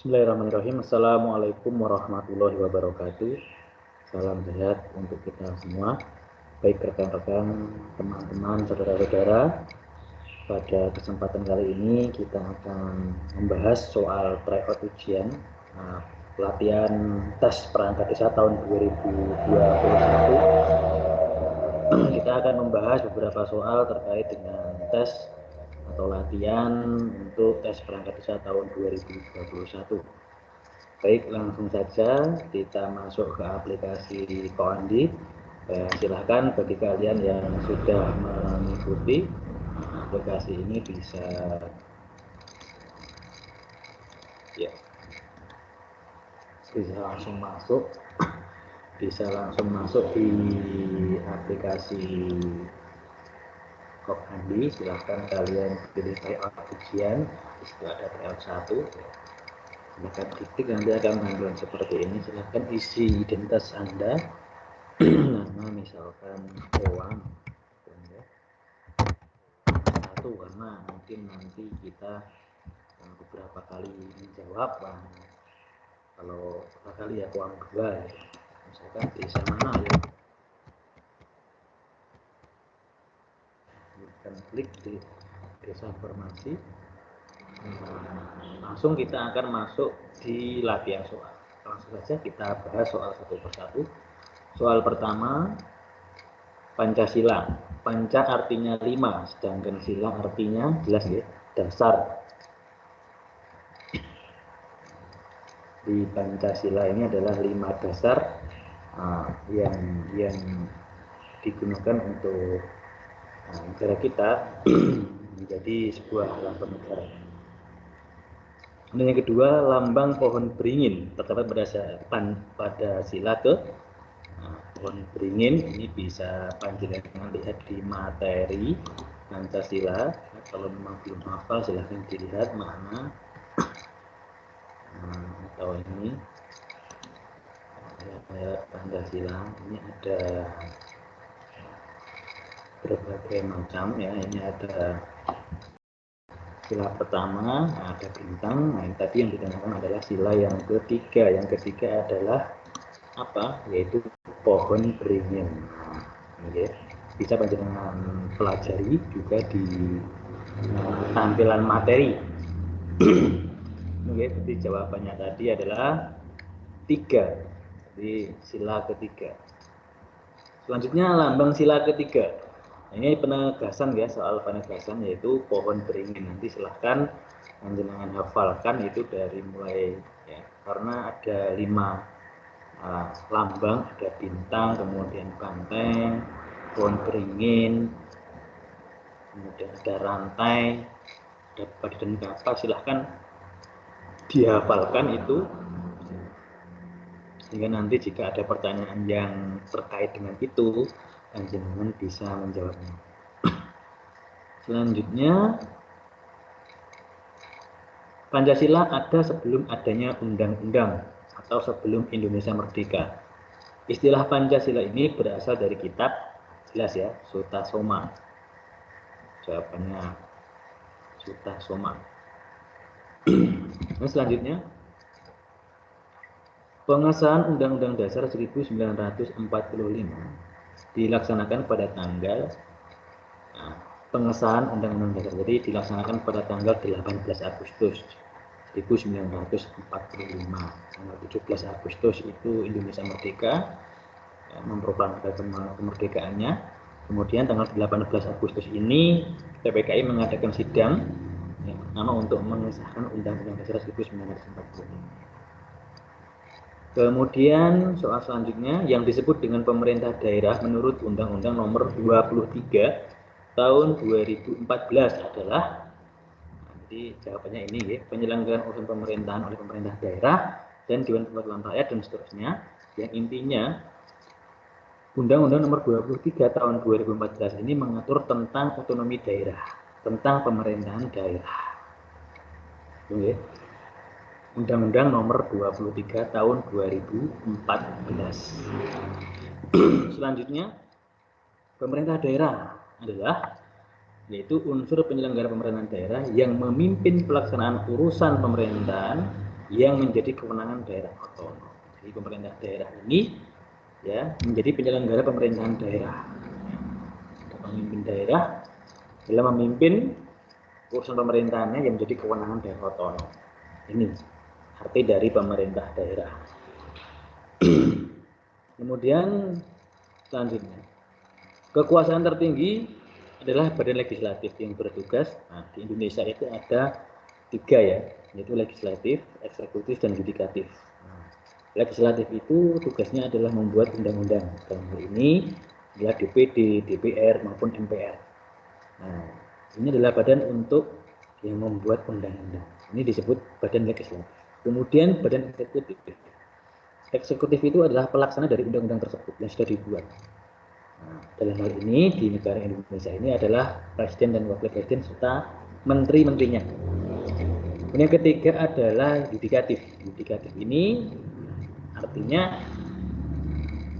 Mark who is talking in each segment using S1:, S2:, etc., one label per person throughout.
S1: Bismillahirrahmanirrahim. Assalamualaikum warahmatullahi wabarakatuh. Salam sehat untuk kita semua. Baik rekan-rekan, teman-teman, saudara-saudara. Pada kesempatan kali ini kita akan membahas soal tryout ujian pelatihan tes perangkat desa tahun 2021. Kita akan membahas beberapa soal terkait dengan tes atau latihan untuk tes perangkat desa tahun 2021. Baik, langsung saja kita masuk ke aplikasi Koandi. Silahkan bagi kalian yang sudah mengikuti aplikasi ini bisa langsung masuk di aplikasi Koandi. Silahkan kalian pilih tryout ujian. Setelah ada tryout 1, silahkan ketik, nanti akan tampilan seperti ini. Silahkan isi identitas Anda, nama misalkan Owan satu, karena mungkin nanti kita beberapa kali menjawab. Kalau beberapa kali ya Owan 2 ya. Misalkan desa mana ya, kita klik di desa informasi. Langsung kita akan masuk di latihan soal. Langsung saja kita bahas soal satu persatu. Soal pertama, Pancasila. Panca artinya 5, sedangkan sila artinya jelas ya, dasar. Di Pancasila ini adalah 5 dasar yang digunakan untuk negara kita menjadi sebuah lambang negara. Dan yang kedua, lambang pohon beringin terdapat pada sila ke pohon beringin. Ini bisa panjenengan lihat di materi Pancasila. Kalau memang belum hafal silahkan dilihat mana atau ini ayat Pancasila. Ini ada berbagai macam ya. Ini ada sila pertama, ada bintang. Nah, tadi yang digunakan adalah sila yang ketiga. Yang ketiga adalah apa? Yaitu pohon beringin. Ya. Bisa panjenengan pelajari juga di tampilan materi. Oke, jadi jawabannya tadi adalah 3. Jadi sila ketiga. Selanjutnya lambang sila ketiga. Ini penegasan ya, soal penegasan yaitu pohon beringin. Nanti silahkan panjenengan hafalkan itu dari mulai ya, karena ada 5 lambang, ada bintang, kemudian banteng, pohon beringin, kemudian ada rantai, ada badan kapas. Silahkan dihafalkan itu, sehingga nanti jika ada pertanyaan yang terkait dengan itu, panjenengan bisa menjawabnya. Selanjutnya, Pancasila ada sebelum adanya undang-undang atau sebelum Indonesia merdeka. Istilah Pancasila ini berasal dari kitab, jelas ya, Sutta Soma. Jawabannya Sutta Soma. Nah, selanjutnya, pengesahan Undang-Undang Dasar 1945 dilaksanakan pada tanggal pengesahan Undang-Undang Dasar jadi dilaksanakan pada tanggal 18 Agustus 1945. Tanggal 17 Agustus itu Indonesia merdeka, memproklamasikan kemerdekaannya. Kemudian tanggal 18 Agustus ini PPKI mengadakan sidang yang pertama untuk mengesahkan Undang-Undang Dasar 1945. Kemudian soal selanjutnya yang disebut dengan pemerintah daerah menurut Undang-Undang Nomor 23 Tahun 2014 adalah, nanti jawabannya ini ya, penyelenggaraan urusan pemerintahan oleh pemerintah daerah dan Dewan Perwakilan Rakyat dan seterusnya. Yang intinya Undang-Undang Nomor 23 Tahun 2014 ini mengatur tentang otonomi daerah, tentang pemerintahan daerah. Oke. Undang-Undang Nomor 23 Tahun 2014. Selanjutnya, pemerintah daerah adalah yaitu unsur penyelenggara pemerintahan daerah yang memimpin pelaksanaan urusan pemerintahan yang menjadi kewenangan daerah otonom. Jadi pemerintah daerah ini ya menjadi penyelenggara pemerintahan daerah. Pemimpin daerah dalam memimpin urusan pemerintahannya yang menjadi kewenangan daerah otonom. Ini arti dari pemerintah daerah. Kemudian selanjutnya, kekuasaan tertinggi adalah badan legislatif yang bertugas. Nah, di Indonesia itu ada 3 ya, yaitu legislatif, eksekutif, dan yudikatif. Nah, legislatif itu tugasnya adalah membuat undang-undang. Dalam hal ini adalah DPD, DPR maupun MPR. Nah, ini adalah badan untuk yang membuat undang-undang. Ini disebut badan legislatif. Kemudian badan eksekutif. Eksekutif itu adalah pelaksana dari undang-undang tersebut yang sudah dibuat. Nah, dalam hal ini di negara Indonesia ini adalah presiden dan wakil presiden serta menteri-menterinya. Kemudian yang ketiga adalah yudikatif. Yudikatif ini artinya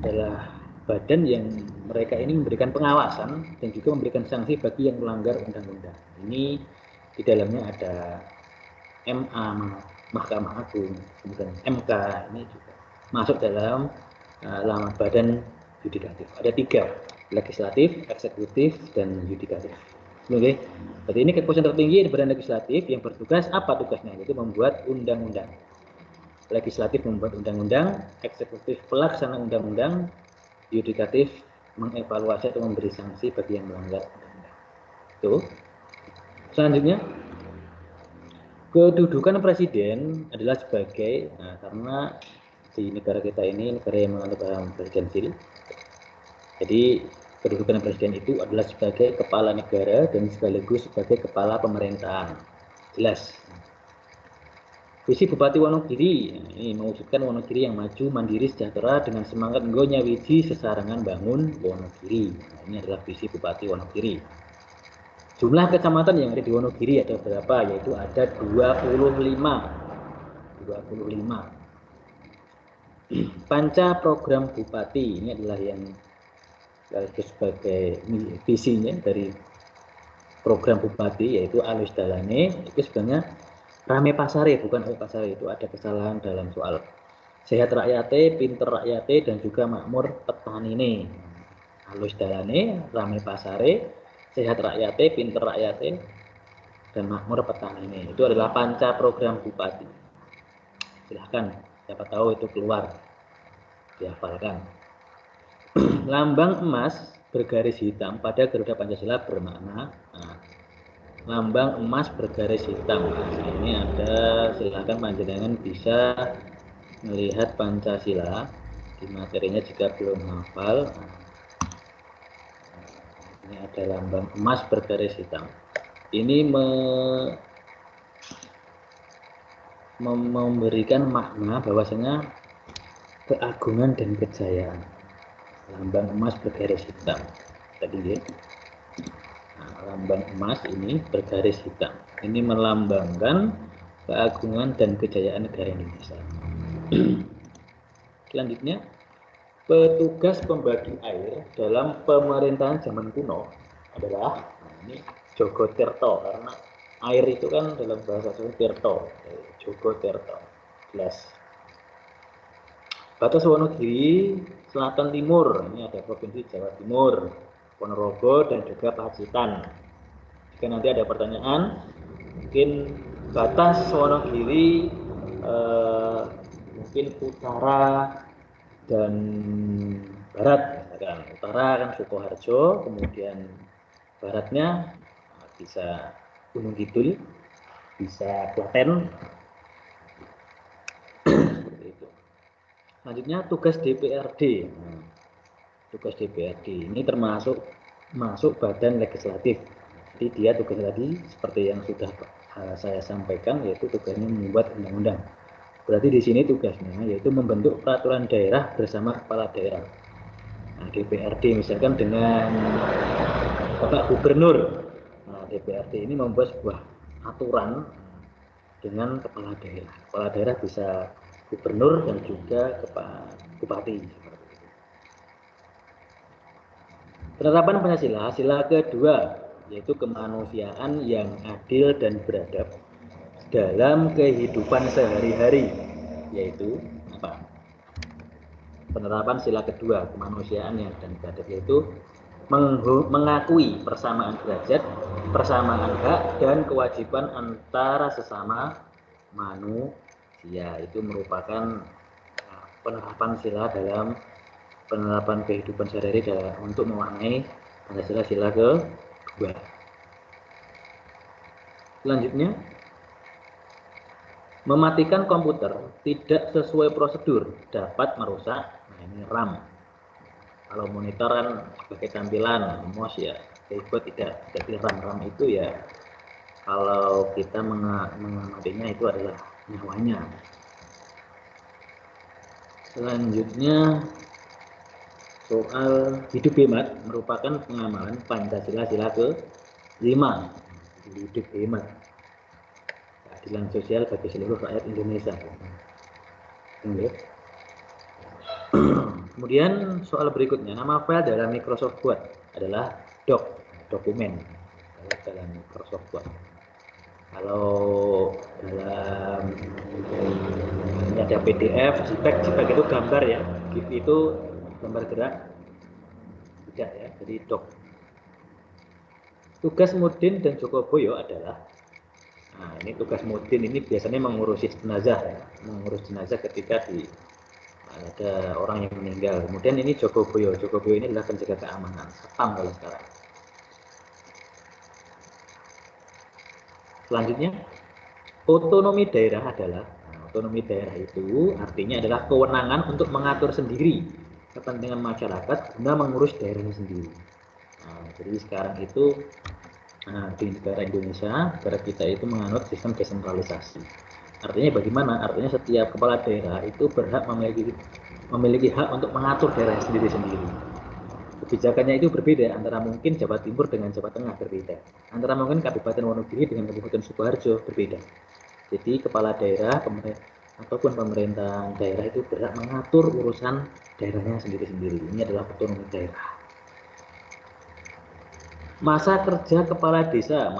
S1: adalah badan yang mereka ini memberikan pengawasan dan juga memberikan sanksi bagi yang melanggar undang-undang. Ini di dalamnya ada MA, Mahkamah Agung, kemudian MK, ini juga masuk dalam badan yudikatif. Ada 3, legislatif, eksekutif, dan yudikatif. Oke, berarti ini kekuasaan tertinggi di badan legislatif yang bertugas apa tugasnya? Yaitu membuat undang-undang. Legislatif membuat undang-undang, eksekutif pelaksana undang-undang, yudikatif mengevaluasi atau memberi sanksi bagi yang melanggar undang-undang. Itu. Selanjutnya, kedudukan presiden adalah sebagai, karena di negara kita ini negara yang menganut paham presidensil. Jadi kedudukan presiden itu adalah sebagai kepala negara dan sekaligus sebagai kepala pemerintahan. Jelas. Visi Bupati Wonogiri ini mewujudkan Wonogiri yang maju, mandiri, sejahtera dengan semangat nggonya wiji sesarengan bangun Wonogiri. Nah, ini adalah visi Bupati Wonogiri. Jumlah kecamatan yang ada di Wonogiri ada berapa? Yaitu ada 25. Panca program Bupati ini adalah yang sebagai visinya dari program Bupati, yaitu alus dalane. Itu sebenarnya rame pasare, bukan rame pasare. Itu ada kesalahan dalam soal sehat rakyate, pinter rakyate, dan juga makmur petanine. Alus dalane, rame pasare, sehat rakyate, pinter rakyate, dan makmur petanine. Itu adalah panca program Bupati. Silahkan, siapa tahu itu keluar, dihafalkan. Lambang emas bergaris hitam pada Garuda Pancasila bermakna lambang emas bergaris hitam. Nah, ini ada, silahkan panjenengan bisa melihat Pancasila di materinya jika belum hafal. Ini ada lambang emas bergaris hitam. Ini memberikan makna bahwasanya keagungan dan kejayaan. Lambang emas bergaris hitam. Tadi ya. Nah, lambang emas ini bergaris hitam. Ini melambangkan keagungan dan kejayaan negara Indonesia. Selanjutnya, petugas pembagi air dalam pemerintahan zaman kuno adalah ini Jogo Tirto, karena air itu kan dalam bahasa Jawa Tirto, Jogo Tirto. Jelas. Batas Wonogiri selatan timur, ini ada provinsi Jawa Timur, Ponorogo, dan juga Pacitan. Jika nanti ada pertanyaan, mungkin batas Wonogiri mungkin utara dan barat. Kan utara kan Sukoharjo, kemudian baratnya bisa Gunung Kidul, bisa Klaten. Selanjutnya tugas DPRD. Tugas DPRD ini termasuk masuk badan legislatif. Jadi dia tugas tadi seperti yang sudah saya sampaikan, yaitu tugasnya membuat undang-undang. Berarti di sini tugasnya yaitu membentuk peraturan daerah bersama kepala daerah. Nah, DPRD misalkan dengan Bapak Gubernur. Nah, DPRD ini membuat sebuah aturan dengan kepala daerah. Kepala daerah bisa gubernur dan juga bupati. Penerapan Pancasila, sila kedua, yaitu kemanusiaan yang adil dan beradab. dalam kehidupan sehari-hari, yaitu apa? Penerapan sila kedua kemanusiaan dan beradab, yaitu mengakui persamaan derajat, persamaan hak dan kewajiban antara sesama manusia. Itu merupakan penerapan sila dalam penerapan kehidupan sehari-hari untuk mewarnai Pancasila sila kedua. Selanjutnya, mematikan komputer tidak sesuai prosedur dapat merusak, nah ini RAM. Kalau monitor kan sebagai tampilan, mouse ya, keyboard tidak. Jadi RAM itu ya, kalau kita mengamatinya itu adalah nyawanya. Selanjutnya, soal hidup hemat merupakan pengamalan Pancasila sila ke-5. Hidup hemat, keadilan sosial bagi seluruh rakyat Indonesia. Kemudian soal berikutnya, nama file dalam Microsoft Word adalah dokumen dalam Microsoft Word. Kalau dalam ini ada PDF, JPEG itu gambar ya, GIF itu gambar gerak, tidak ya, jadi doc. Tugas Mudin dan Jokoboyo adalah, nah ini tugas Mudin ini biasanya mengurusi jenazah ya, mengurus jenazah ketika ada orang yang meninggal. Kemudian ini Jokoboyo ini adalah penjaga keamanan, satpam kalau sekarang. Selanjutnya, otonomi daerah adalah, otonomi daerah itu artinya adalah kewenangan untuk mengatur sendiri kepentingan masyarakat guna mengurus daerahnya sendiri. Nah, jadi sekarang itu di negara Indonesia, negara kita itu menganut sistem desentralisasi. Artinya bagaimana? Artinya setiap kepala daerah itu berhak memiliki hak untuk mengatur daerah sendiri-sendiri. Kebijakannya itu berbeda antara mungkin Jawa Timur dengan Jawa Tengah, berbeda. Antara mungkin Kabupaten Wonogiri dengan Kabupaten Sukoharjo, berbeda. Jadi kepala daerah ataupun pemerintahan daerah itu berhak mengatur urusan daerahnya sendiri-sendiri. Ini adalah otonomi daerah. Masa kerja kepala desa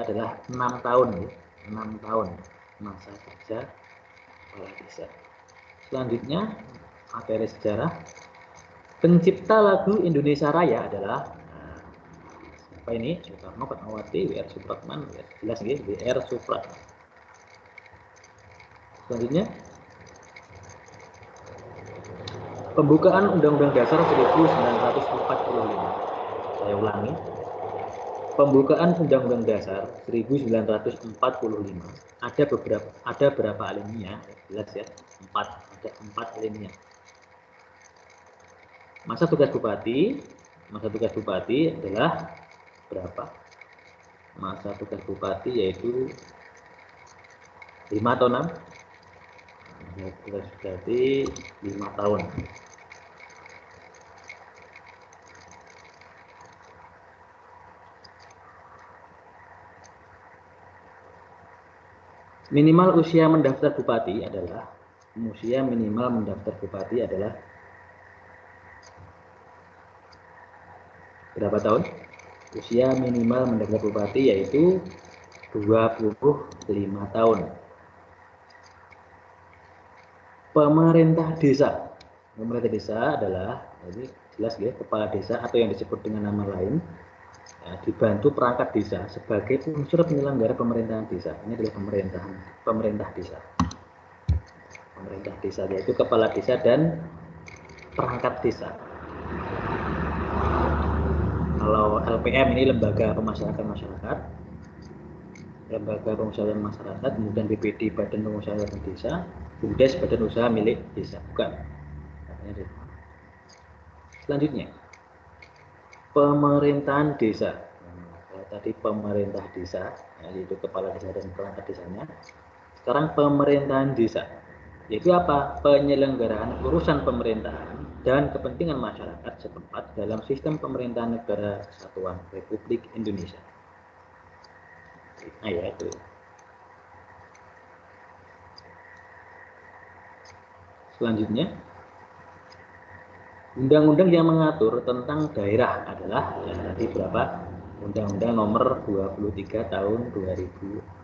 S1: adalah 6 tahun ya. 6 tahun masa kerja kepala desa. Selanjutnya, materi sejarah. Pencipta lagu Indonesia Raya adalah apa ini? Soekarno, Fatmawati, W.R. Supratman, jelas ya, W.R. Supratman. Selanjutnya, pembukaan Undang-Undang Dasar 1945. Saya ulangi. Pembukaan Undang-Undang Dasar 1945 ada berapa alinea? Jelas ya, 4, ada 4 alinea. Masa tugas bupati adalah berapa? Masa tugas bupati yaitu 5 atau 6? Masa tugas bupati 5 tahun. Minimal usia mendaftar bupati adalah berapa tahun? Usia minimal mendaftar bupati yaitu 25 tahun. Pemerintah desa adalah, jadi jelas ya, kepala desa atau yang disebut dengan nama lain ya, dibantu perangkat desa sebagai unsur penyelenggara pemerintahan desa. Ini adalah pemerintah desa. Pemerintah desa yaitu kepala desa dan perangkat desa. Kalau LPM ini lembaga pemasyarakatan masyarakat, kemudian BPD Badan Pemusyawaratan Desa, BUMDes Badan Usaha Milik Desa, bukan. Selanjutnya, pemerintahan desa. Kalau tadi pemerintah desa, yaitu kepala desa dan perangkat desanya. Sekarang pemerintahan desa, yaitu apa? Penyelenggaraan urusan pemerintahan dan kepentingan masyarakat setempat dalam sistem pemerintahan negara kesatuan Republik Indonesia. Nah ya itu. Selanjutnya, undang-undang yang mengatur tentang daerah adalah yang tadi berapa? Undang-Undang nomor 23 tahun 2000